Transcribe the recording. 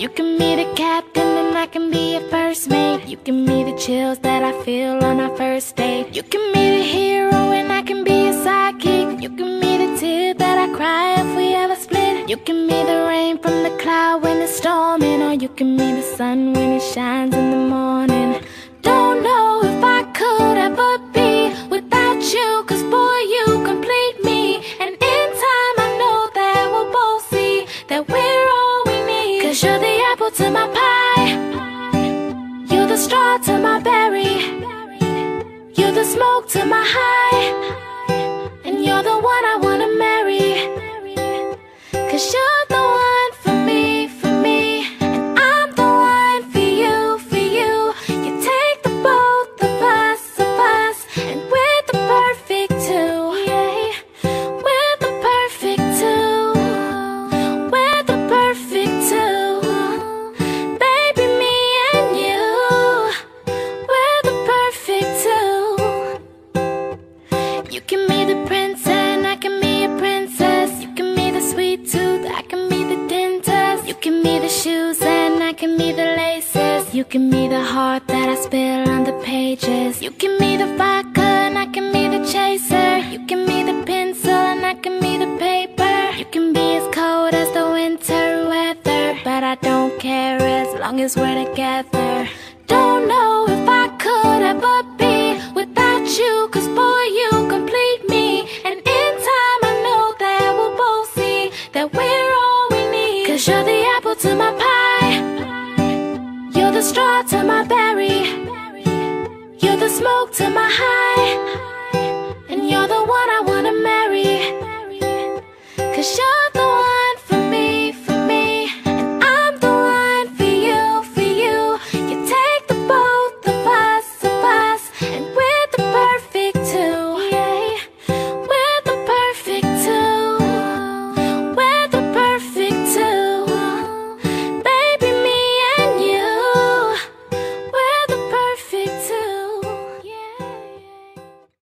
You can be the captain and I can be your first mate. You can be the chills that I feel on our first date. You can be the hero and I can be your sidekick. You can be the tear that I cry if we ever split. You can be the rain from the cloud when it's storming, or you can be the sun when it shines in the morning. Don't know if I could ever be without you, 'cause boy, you complete me. And in time I know that we'll both see that we're all we need. 'Cause you're the apple to my pie, you're the straw to my berry, you're the smoke to my high, and you're the one I wanna marry. 'Cause you're the one for me, and I'm the one for you, for you. You take the both of us, and we're the perfect two. Yeah, we're the perfect two. We're the perfect two. Baby, me and you, we're the perfect two. You can be the prince and I can be a princess. You can be the sweet tooth, I can be the dentist. You can be the shoes and I can be the laces. You can be the heart that I spill on the pages. You can be the vodka and I can be the chaser. You can be the pencil and I can be the paper. You can be as cold as the winter weather, but I don't care as long as we're together. Don't know if I could ever be without you, 'cause boy, you complete me. And in time I know that we'll both see that we're all we need. 'Cause you're the apple to my pie, you're the straw to my berry, you're the smoke to my high,